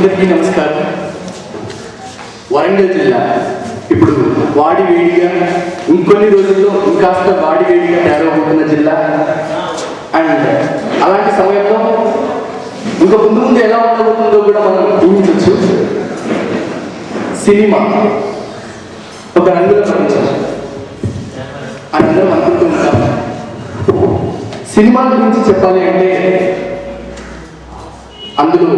అందరికీ నమస్కారం. వరంగల్ జిల్లా ఇప్పుడు వాడి వేడిగా ఇంకొన్ని రోజుల్లో ఇంకాస్త వాడి వేడిగా తయారవుతున్న జిల్లా. అండ్ అలాంటి సమయంలో ఇంకా ముందు ముందు ఎలా ఉండబోతుందో కూడా మనం ఊహించవచ్చు. సినిమా ఒక రంగుల ప్రపంచం అని అందరం అనుకుంటూ ఉంటాం. సినిమా గురించి చెప్పాలి అంటే అందులో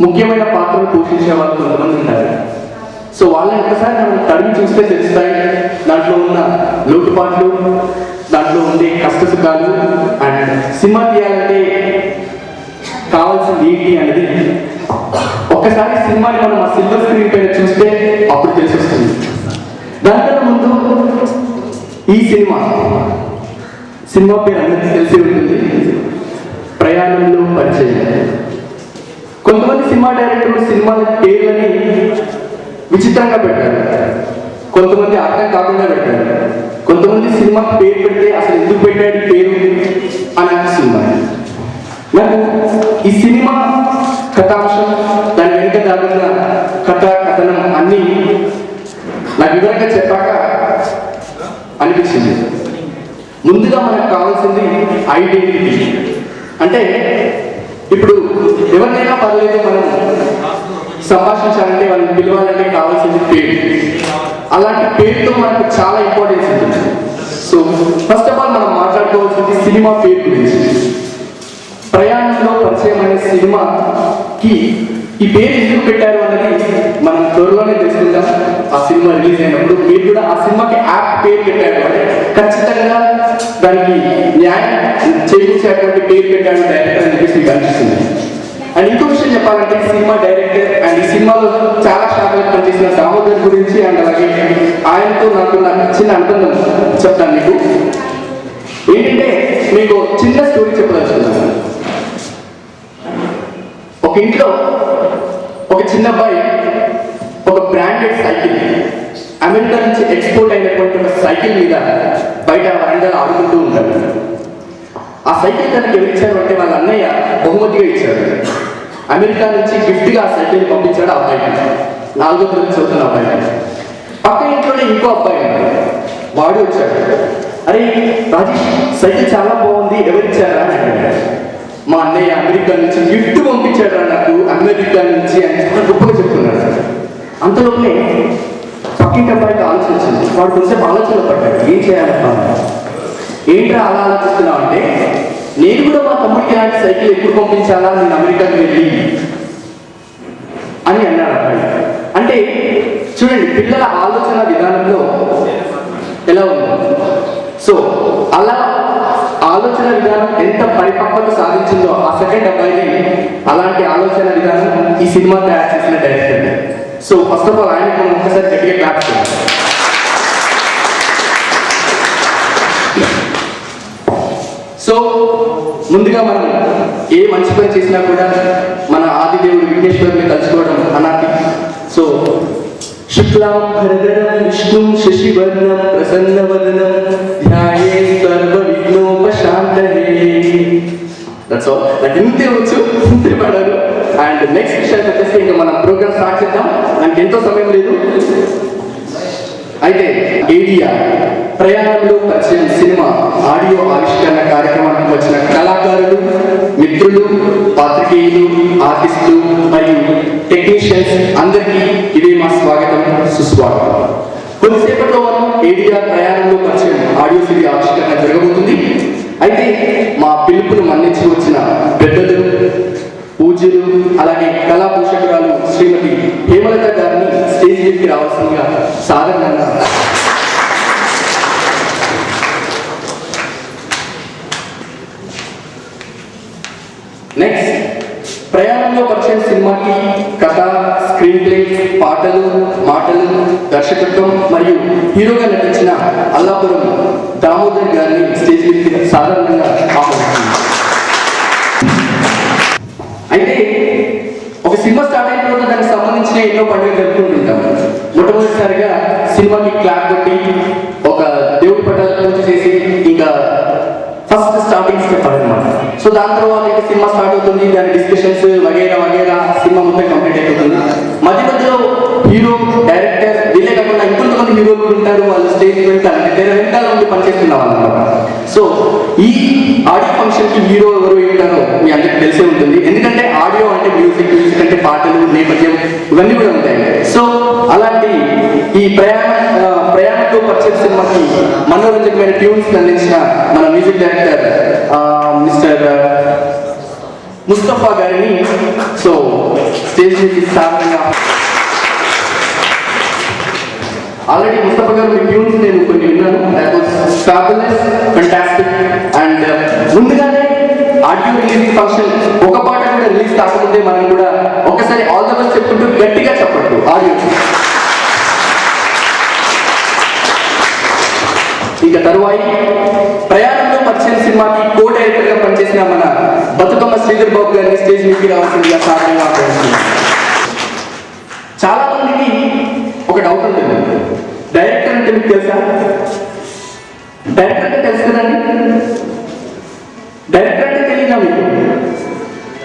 ముఖ్యమైన పాత్రలు పోషించే వాళ్ళు కొంతమంది ఉంటారు. సో వాళ్ళని ఒకసారి మనం తడిమి చూస్తే తెలుస్తాయి దాంట్లో ఉన్న లోటుపాట్లు, దాంట్లో ఉండే కష్ట సుఖాలు, అండ్ సినిమా తీయాలంటే కావాల్సింది ఏంటి అనేది ఒక్కసారి సినిమాని మనం ఆ సిల్వర్ స్క్రీన్ పైన చూస్తే అప్పుడు తెలిసి వస్తుంది. దానికన్నా ముందు ఈ సినిమా పేరు అందరికీ తెలిసి ఉంటుంది, ప్రయాణంలో పరిచయం. కొంతమంది సినిమా డైరెక్టర్లు సినిమాల పేర్లని విచిత్రంగా పెట్టారు, కొంతమంది అర్థం కాకుండా పెట్టారు, కొంతమంది సినిమా పేరు పెడితే అసలు ఎందుకు పెట్టాడు పేరు అని అనిపిస్తుంది. నాకు ఈ సినిమా కథాంశం, దాని వెనుక దాగున్న కథనం అన్నీ నాకు వివరంగా చెప్పాక అనిపించింది. ముందుగా మనకు కావాల్సింది ఐడెంటిటీ. అంటే ఇప్పుడు ఎవరినైనా పర్లేదు మనం సంభాషించాలంటే వాళ్ళని పిలవాలంటే కావాల్సింది పేరు. అలాంటి పేరుతో మనకు చాలా ఇంపార్టెన్స్ ఉంటుంది. సో ఫస్ట్ ఆఫ్ ఆల్ మనం మాట్లాడుకోవాల్సింది సినిమా పేరు గురించి. ప్రయాణంలో పరిచయం అనే సినిమాకి ఈ పేరు ఎందుకు పెట్టారు అన్నది మనం త్వరలోనే తెలుసుకుందాం. ఆ సినిమా రిలీజ్ అయినప్పుడు మీరు కూడా ఆ సినిమాకి యాప్ పేరు పెట్టారు అంటే ఖచ్చితంగా దానికి న్యాయం చేయించేటువంటి పేరు పెట్టాడు డైరెక్టర్ అని చెప్పేసి మీకు అనిపిస్తుంది. అండ్ ఇంకో విషయం చెప్పాలంటే సినిమా డైరెక్టర్ అండ్ ఈ సినిమాలో చాలా శాఖలు పనిచేసిన దామోదర్ గురించి అండ్ అలాగే ఆయనతో నాకు చిన్న అనుబంధం చెప్తాను మీకు. ఏంటంటే మీకు చిన్న స్టోరీ చెప్పదలుచుకున్నాను. ఒక ఇంట్లో ఒక చిన్న అబ్బాయి ఒక బ్రాండెడ్ సైకిల్, అమెరికా నుంచి ఎక్స్పోర్ట్ అయినటువంటి ఒక సైకిల్ మీద బయట వరండాలో ఆడుకుంటూ ఉంటాడు. ఆ సైకిల్ తనకి ఎవరు ఇచ్చారు అంటే వాళ్ళ అన్నయ్య బహుమతిగా ఇచ్చాడు. అమెరికా నుంచి గిఫ్ట్గా ఆ సైకిల్ పంపించాడు ఆ అబ్బాయికి, 4వ తరగతి చదువుతున్న అబ్బాయికి. పక్క ఇంట్లోనే ఇంకో అబ్బాయి ఉన్నాడు, వాడు వచ్చాడు. అరే రాజేష్, సైకిల్ చాలా బాగుంది, ఎవరిచ్చారా అని అడిగాడు. మా అన్నయ్య అమెరికా నుంచి గిఫ్ట్ పంపించాడు నాకు, అమెరికా నుంచి అని చాలా గొప్పగా చెప్తున్నాడు. అంతలోనే పక్కింటి అబ్బాయికి ఆలోచన వచ్చింది. వాడు కొంచెం ఆలోచనలో పడ్డాడు, ఏం చేయాలన్నా. ఏంట్రా అలా ఆలోచిస్తున్నావు అంటే, నేను కూడా మా తమ్ముడికి ఇలాంటి సైకిల్ ఎప్పుడు పంపించాలా, నేను అమెరికాకి వెళ్ళి అని అన్నాడు అబ్బాయి. అంటే చూడండి పిల్లల ఆలోచన విధానంలో ఎలా ఉందో. సో అలా ఆలోచన విధానం ఎంత పరిపక్వత సాధించిందో ఆ సెకండ్ అబ్బాయిని అలాంటి ఆలోచన విధానం ఈ సినిమా తయారు చేసిన director. So first of all ఆయనకు మనం ఒకసారి గట్టిగా క్లాప్ చేయాలి. సో ముందుగా మనం ఏ మంచి పని చేసినా కూడా మన ఆదిదేవుడు విఘ్నేశ్వరుని తలుచుకోవడం అన్నది. సో శుక్లాం భరధరం విష్ణుం శశివర్ణం ప్రసన్నవదనం ధ్యాయేత్ సర్వ విఘ్నోపశాంతయే. That's all. నాకు ఇంతే వచ్చు, ఇంతే పడారు. అండ్ నెక్స్ట్ విషయానికి వచ్చేసి ఇంకా మనం ప్రోగ్రామ్ స్టార్ట్ చేద్దాం, నాకు ఎంతో సమయం లేదు. అయితే ఏడిఆర్ ప్రయాణంలో పరిచయం సినిమా ఆడియో ఆవిష్కరణ కార్యక్రమానికి వచ్చిన కళాకారులు, మిత్రులు, పాత్రికేయులు, ఆర్టిస్టులు మరియు టెక్నీషియన్స్ అందరికీ ఇదే మా స్వాగతం, సుస్వాగతం. కొద్దిసేపట్లో మనం ఏడిఆర్ ప్రయాణంలో పరిచయం ఆడియో సిడీ ఆవిష్కరణ జరగబోతుంది. అయితే మా పిలుపును మన్నించి వచ్చిన పెద్దలు, పూజ్యులు, అలాగే కళా పోషకురాలు శ్రీమతి హేమలత గారిని స్టేజ్ మీదకి రావాల్సిందిగా సాధారణంగా నెక్స్ట్ ప్రయాణంలో పరిచయం సినిమాకి కథ, స్క్రీన్ ప్లే, పాటలు, మాటలు, దర్శకత్వం మరియు హీరోగా నటించిన అల్లాపురం దామోదర్ గారిని స్టేజ్ మీదకి సాధారణంగా ఆహ్వానిస్తుంది. అయితే ఒక సినిమా స్టార్ట్ అయిన తర్వాత దానికి సంబంధించిన ఎన్నో పండుగలు జరుపుకుంటుంటాం. మొట్టమొదటిసారిగా సినిమాకి క్లాప్ కొట్టి ఒక దేవుడి పట్టాలు పూజ చేసి ఇంకా ఫస్ట్ స్టార్టింగ్ స్టెప్ అనమాట. సో దాని తర్వాత ఇక సినిమా స్టార్ట్ అవుతుంది, దాని డిస్కషన్స్ వగేరా వగేరా, సినిమా మొత్తం కంప్లీట్ అయిపోతుంది. మధ్య మధ్యలో హీరో, డైరెక్టర్ వీళ్ళే కాకుండా ఇంకొంతమంది హీరోలు కూడా ఉంటారు. వాళ్ళు స్టేజ్ వెళ్తారు, అంటే తెర వెనకాల ఉండి పనిచేస్తున్న వాళ్ళు అనమాట. సో ఈ ఆడియో ఫంక్షన్ కి హీరో ఎవరు ఉంటారో మీ అందరికి తెలిసే ఉంటుంది. ఎందుకంటే ఆడియో అంటే మ్యూజిక్, మ్యూజిక్ అంటే పాటలు, నేపథ్యం ఇవన్నీ కూడా ఉంటాయి. సో అలాంటి ఈ ప్రయాణంతో పరిచయం సినిమాకి మనోరంజకమైన ట్యూన్స్ అందించిన మన మ్యూజిక్ డైరెక్టర్ మిస్టర్ ముస్తఫా గారిని సో స్టేజ్ నుంచి సాధారణంగా ఆల్రెడీ ముస్తఫా గారు మీ ట్యూన్స్ నేను కొన్ని విన్నాను. Fabulous, fantastic. అండ్ ముందుగానే ఆడియో రిలీజింగ్ ఫంక్షన్ ఒక పాట కూడా రిలీజ్ కాకముందే మనం కూడా ఒకసారి ఆల్ ద బెస్ట్ చెప్పుకుంటూ గట్టిగా చెప్పట్టు ఆడియో. ఇక తరువాయి ప్రయాణంలో పరిచయం సినిమాకి కో డైరెక్టర్ గా పనిచేసిన మన బతుకమ్మ శ్రీధర్ బాబు గారిని స్టేజ్ మీదకి రావాల్సిందిగా సాధారణంగా ఆహ్వానిస్తున్నాను. చాలా మందికి ఒక డౌట్ ఉంటుంది, డైరెక్టర్ అంటే మీకు తెలుసా? డైరెక్టర్ అంటే తెలుసు కదండి. డైరెక్టర్ అంటే తెలియదా మీకు?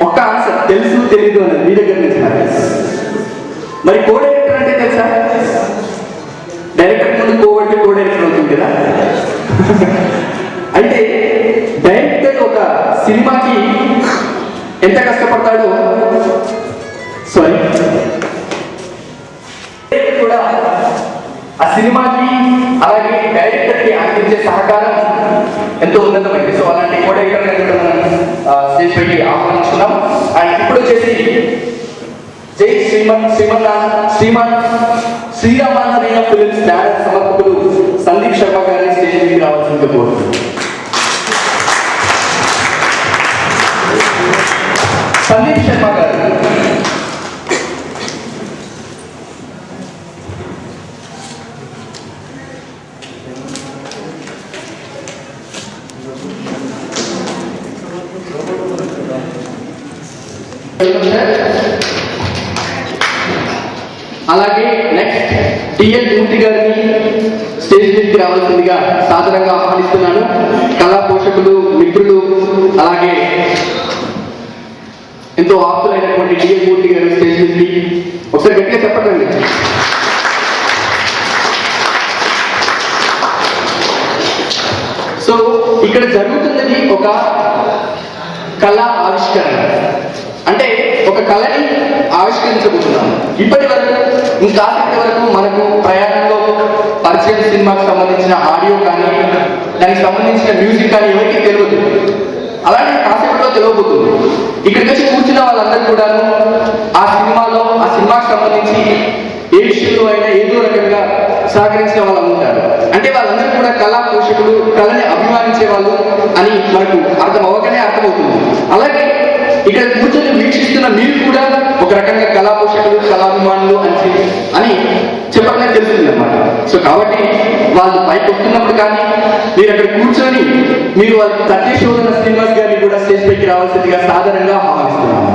ఒక్క ఆన్సర్, తెలుసు తెలీదు అనేది మీ దగ్గర నుంచి. మరి కో డైరెక్టర్ అంటే తెలుసా? డైరెక్టర్ ముందు కోవట్టి కో డైరెక్టర్ అవుతుంది కదా. అయితే డైరెక్టర్ ఒక సినిమాకి ఎంత కష్టపడతాడో సారీ కూడా ఆ సినిమాకి అలాగే డైరెక్టర్ కి అందించే సహకారం ఎంతో ఉన్నతమైంది. సో అలాంటి కో డైరెక్టర్ స్టేజ్ పైకి ఆహ్వానించుకున్నాం. అండ్ ఇప్పుడు వచ్చేసి జై శ్రీరామాంజనేయ ఫిలిమ్స్ బ్యానర్ సమర్పకులు సందీప్ శర్మ గారిని స్టేజ్ మీదకి రావాల్సిందిగా కోరుతున్నాను. సందీప్ శర్మ గారు అలాగే నెక్స్ట్ టిఎల్ మూర్తి గారిని స్టేజ్ మీదకి రావాల్సిందిగా సాధారణంగా ఆహ్వానిస్తున్నాను. కళా పోషకులు, మిత్రులు, అలాగే ఎంతో ఆప్తులైనటువంటి టిఎల్ మూర్తి గారు స్టేజ్ మీదకి ఒకసారి గట్టిగా చెప్పండి. సో ఇక్కడ జరుగుతున్నది ఒక కళా ఆవిష్కరణ, అంటే ఒక కళని ఆవిష్కరించబోతున్నాము. ఇప్పటి వరకు ఇంకాసేపటి వరకు మనకు ప్రయాణంలో పరిచయం సినిమాకు సంబంధించిన ఆడియో కానీ దానికి సంబంధించిన మ్యూజిక్ కానీ ఎవరికి తెలియదు. అలాగే కాసేపట్లో తెలియబోతుంది. ఇక్కడికి వచ్చి కూర్చున్న వాళ్ళందరూ కూడాను ఆ సినిమాకి సంబంధించి ఏ విషయంలో అయినా ఏదో రకంగా సహకరించిన వాళ్ళు ఉంటారు. అంటే వాళ్ళందరూ కూడా కళా పోషకులు, కళని అభిమానించే వాళ్ళు అని మనకు అర్థమవుతుంది. అలాగే ఇక్కడ కూర్చొని వీక్షిస్తున్న మీరు కూడా ఒక రకంగా కళా పోషకులు, కళాభిమానులు అని చెప్పగానే తెలుస్తుంది అన్నమాట. సో కాబట్టి వాళ్ళు పైకి వస్తున్నప్పుడు కానీ మీరు అక్కడ కూర్చొని మీరు వాళ్ళకి సత్యశోధన శ్రీనివాస్ గారిని కూడా స్టేజ్ పైకి రావాల్సిందిగా సాధారణంగా ఆహ్వానిస్తున్నాను.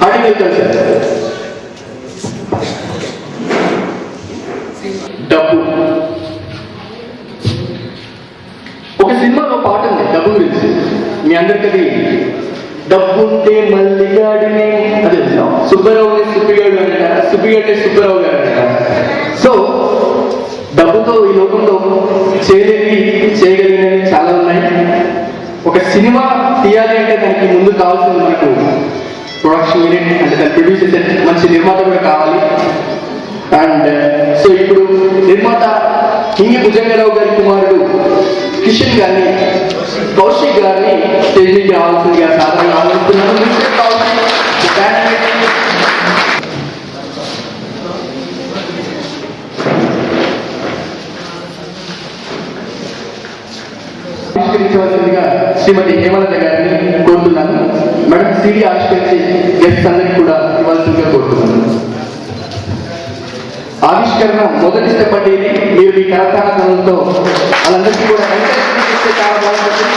Hardy welcome sir. డబ్బు, ఒక సినిమాలో పాట ఉంది డబ్బు గురించి, మీ అందరికీ అది డబ్బు ఉంటే మల్లిగాడిని, అదే సుబ్బారావుని సుబ్బిగాడు అంటారు, సుబ్బిగడ్డే సుబ్బారావు గారు అంటారు. సో డబ్బుతో ఈ లోకంలో చేయగలిగినవి చాలా ఉన్నాయి. ఒక సినిమా తీయాలి అంటే దానికి ముందు కావాల్సింది మనకు ప్రొడక్షన్ యూనిట్, అంటే దాన్ని ప్రొడ్యూస్ చేసే మంచి నిర్మాత కూడా కావాలి. అండ్ సో ఇప్పుడు నిర్మాత హింగి భుజంగరావు గారి కుమారుడు కిషన్ గారిని, కౌశిక్ గారిని స్టేజ్ మీదకి రావాల్సిందిగా సాధారణంగా ఆలోచిస్తున్నాను. ఆవిష్కరించవలసిందిగా శ్రీమతి హేమలత గారిని కోరుతున్నాను. మేడం సిడి ఆవిష్కరించి గెస్ట్ అందరికీ కూడా ఇవ్వాల్సిందిగా కోరుతున్నాను. ఆవిష్కరణ మొదటి స్టెప్ అంటే ఇది. మీరు మీ కరతాళంతో వాళ్ళందరికీ కూడా చాలా బాగుంటుంది.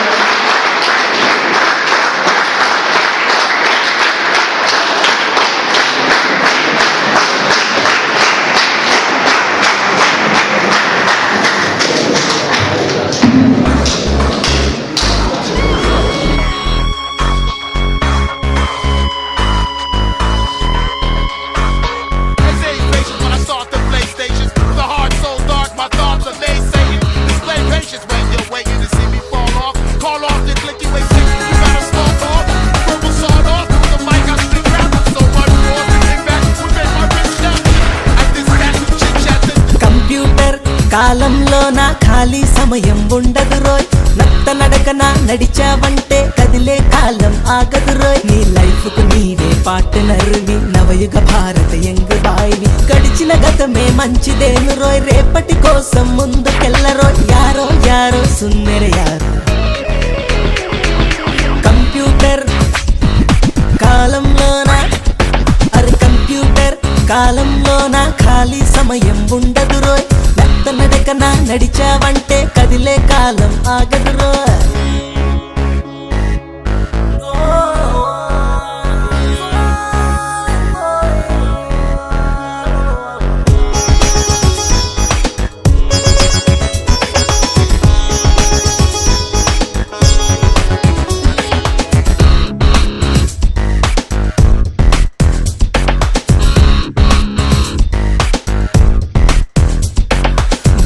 కాలంలో నా ఖాళీ సమయం ఉండదు రోయ్, నత్త నడకన నడిచావంటే కదిలే కాలం ఆగదు రోయ్. నీ లైఫ్ కు నీవే పార్ట్నర్వి, నవయుగ భారత యంగ్ బాయ్వి. గడిచిన గతమే మంచిదేను రోయ్, రేపటి కోసం ముందుకెళ్ళరోయ్. యారో యారో సుందర యారో. కంప్యూటర్ కాలంలోన అరే కంప్యూటర్ కాలంలోన ఖాళీ సమయం ఉండదు రోయ్, నత్త నడకన నడిచావంటే కదిలే కాలం ఆగదు రోయ్.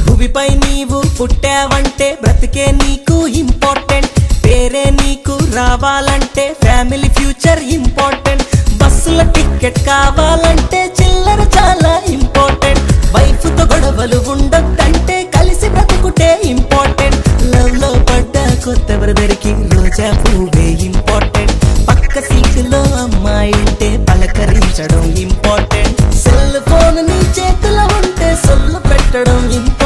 భూమిపై నీవు పుట్టావంటే బ్రతికే నీకు ఇంపార్టెంట్, పేరే నీకు రావాలంటే ఫ్యామిలీ ఫ్యూచర్ ఇంపార్టెంట్. బస్సుల టికెట్ కావాలంటే చిల్లర చాలా ఇంపార్టెంట్. వైఫ్ తో గొడవలు ఉండొద్దంటే కలిసి బ్రతుకుటే ఇంపార్టెంట్. లవ్ లో పడ్డ కొత్త బ్రదర్కి రోజా పువ్వే ఇంపార్టెంట్. పక్క సీటులో అమ్మాయి ఉంటే పలకరించడం ఇంపార్టెంట్. సెల్ ఫోన్ నీ చేతిలో ఉంటే సొల్లు పెట్టడం ఇంపార్టెంట్.